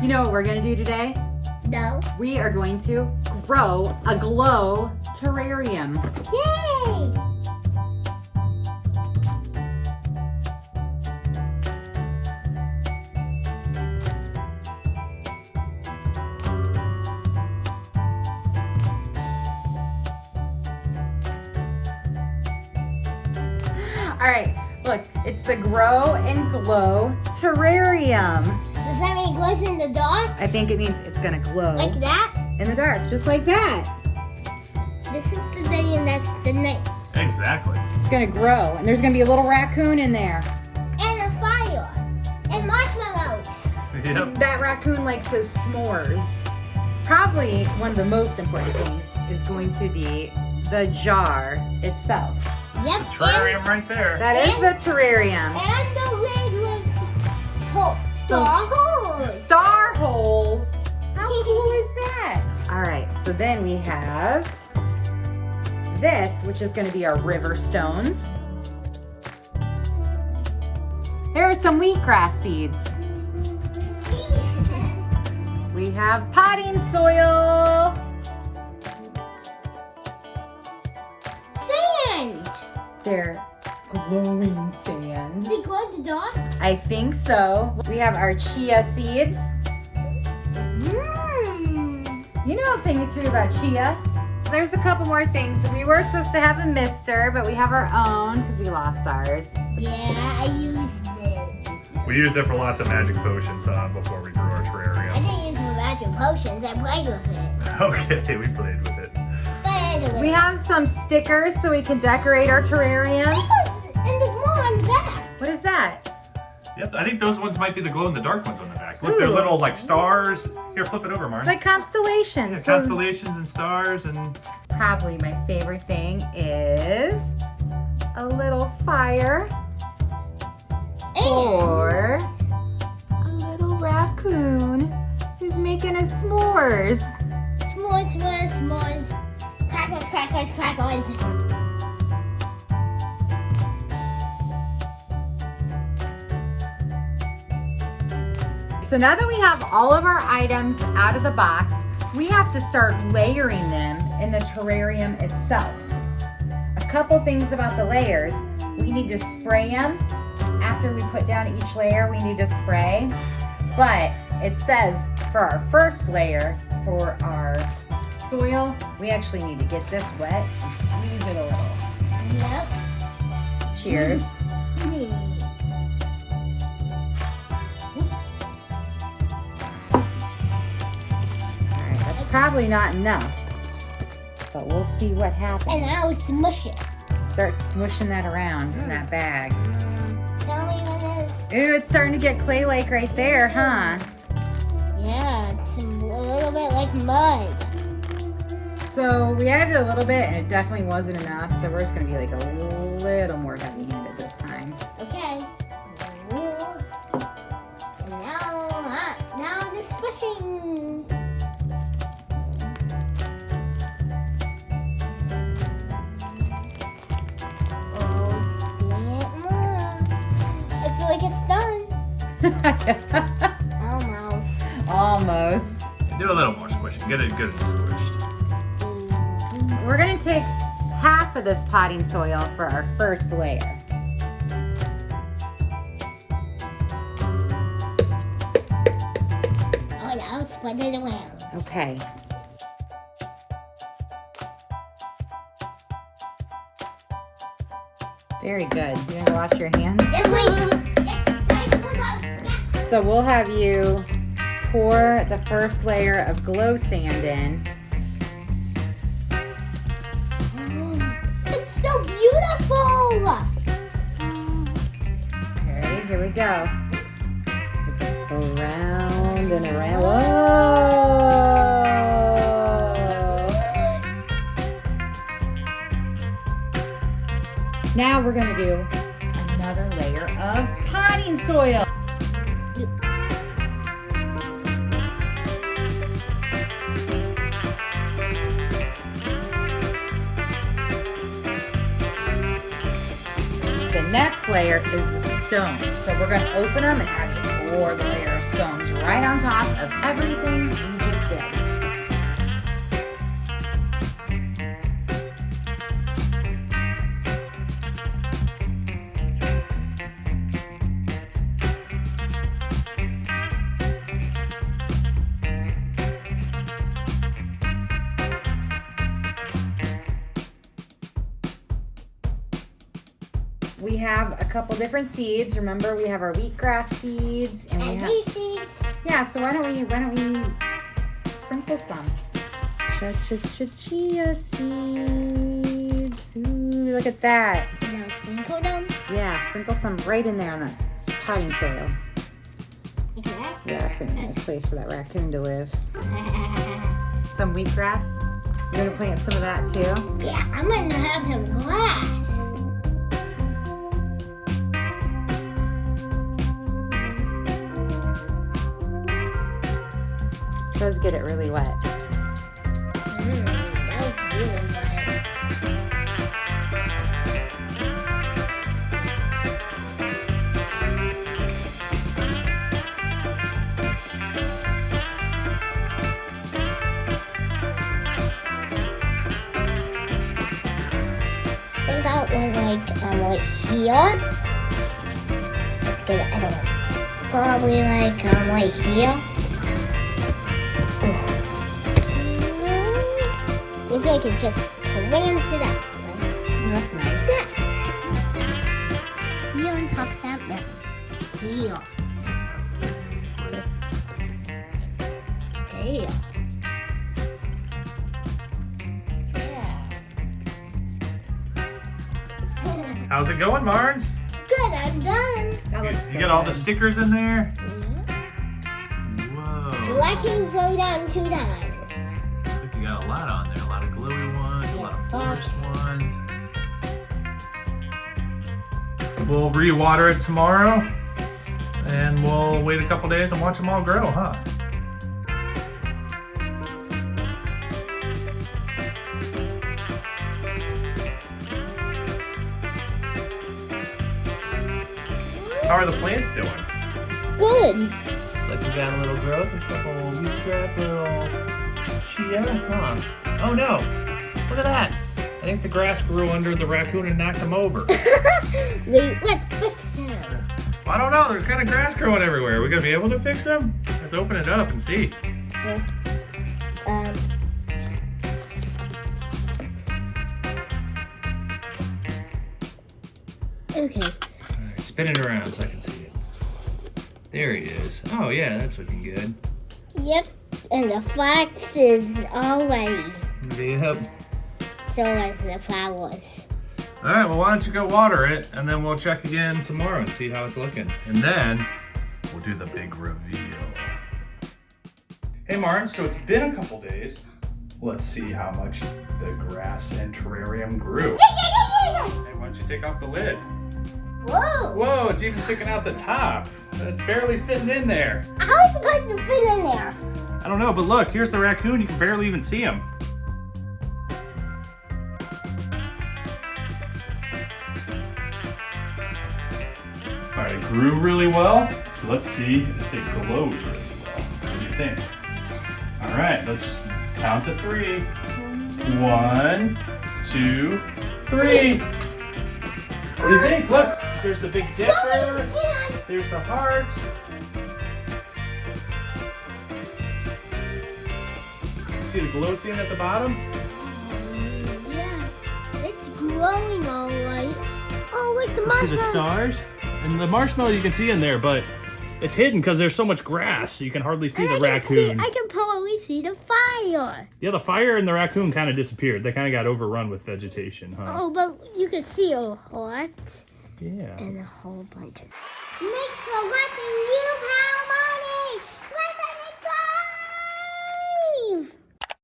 You know what we're gonna do today? No. We are going to grow a glow terrarium. Yay! All right, look, it's the Grow N Glow Terrarium. Does that mean it glows in the dark? I think it means it's gonna glow Like that? in the dark, just like that. This is the day and that's the night. Exactly. It's gonna grow, and there's gonna be a little raccoon in there. And a fire. And marshmallows. Yep. That raccoon likes his s'mores. Probably one of the most important things is going to be the jar itself. Yep. Terrarium right there. That is the terrarium. And the lid with star holes. Star holes. How cool is that? All right, so then we have this, which is going to be our river stones. Here are some wheatgrass seeds. We have potting soil. Sand. They're glowing sand. They glow in the dark? I think so. We have our chia seeds. You know a thing or two about chia. There's a couple more things. We were supposed to have a mister, but we have our own because we lost ours. Yeah, I used it. We used it for lots of magic potions before we grew our I terrarium. didn't use it for magic potions. I played with it. Okay, we played with it. We have some stickers so we can decorate our terrarium. And there's more on the back. What is that? Yep, I think those ones might be the glow-in-the-dark ones on the back. Look, they're little like stars. Here, flip it over, Marnie. It's like constellations. Yeah, So constellations and stars and probably my favorite thing is a little fire or a little raccoon who's making us s'mores. S'mores, s'mores, s'mores. Crackers, crackers, crackers. So now that we have all of our items out of the box, we have to start layering them in the terrarium itself. A couple things about the layers. We need to spray them. After we put down each layer, we need to spray. But it says for our first layer, for our soil, we actually need to get this wet and squeeze it a little. Yep. Cheers. All right, that's probably not enough, but we'll see what happens. And I'll smush it. Start smushing that around in that bag. Tell me when it's... Ooh, it's starting to get clay-like right there, huh? Yeah, it's a little bit like mud. So we added a little bit and it definitely wasn't enough, so we're just gonna be like a little more heavy-handed this time. Okay. And now I'm just squishing. Oh, it's doing it more. I feel like it's done. Almost. Almost. do a little more squishing. Get it good and squished. We're gonna take half of this potting soil for our first layer. Oh, now spread it around. Okay. Very good. You gonna go wash your hands? Yes, please. Yes, yes. So we'll have you pour the first layer of glow sand in. It's so beautiful. Alright, here we go. Around and around. Whoa! Now we're gonna do another layer of potting soil. The next layer is the stones. So we're gonna open them and have you pour the layer of stones right on top of everything we just did. We have a couple different seeds. Remember, we have our wheatgrass seeds and we have seeds. yeah. So why don't we sprinkle some chia seeds? Ooh, look at that. Now sprinkle them. Yeah, sprinkle some right in there on that potting soil. Okay. Yeah, it's gonna be a nice place for that raccoon to live. Some wheatgrass. You're gonna plant some of that too. Yeah, I'm gonna have some grass. It says get it really wet. That was really wet. What about one like here? Let's get it. I don't know. Probably like right here. This way I can just plant it up. That's nice. That. Here on top of that mountain. Here. There. How's it going, Marnes? Good, I'm done. That looks so You got all the good. stickers in there? Yeah. Whoa. So I can slow down 2 times. Looks like you got a lot on there. A lot of glowy ones, a lot of forest ones. We'll re-water it tomorrow, and we'll wait a couple days and watch them all grow, huh? How are the plants doing? Good. Looks like we got a little growth, a couple wheatgrass, little chia, huh? Oh no! Look at that! I think the grass grew under the raccoon and knocked him over. Wait, let's fix it. I don't know, there's kind of grass growing everywhere. Are we gonna be able to fix them? Let's open it up and see. Okay. Alright, spin it around so I can see it. There he is. Oh yeah, that's looking good. Yep. And the fox is already. Yep. So is the flowers. Alright, well why don't you go water it, and then we'll check again tomorrow and see how it's looking. And then, we'll do the big reveal. Hey Martin, so it's been a couple days. Let's see how much the grass and terrarium grew. Hey, why don't you take off the lid? Whoa! Whoa, it's even sticking out the top. It's barely fitting in there. How are you supposed to fit in there? I don't know, but look, here's the raccoon. You can barely even see him. All right, it grew really well. So let's see if it glows really well. What do you think? All right, let's count to 3. 1, 2, 3. What do you think? Look, there's the Big Dipper. There's the hearts. See the glow scene at the bottom? Yeah. It's growing all right. Oh, look, the See marshmallows. the stars? And the marshmallow you can see in there, but it's hidden because there's so much grass. You can hardly see the raccoon. I can probably see the fire. Yeah, the fire and the raccoon kind of disappeared. They kind of got overrun with vegetation, huh? Oh, but you can see a heart Yeah. and a whole bunch of. Thanks for watching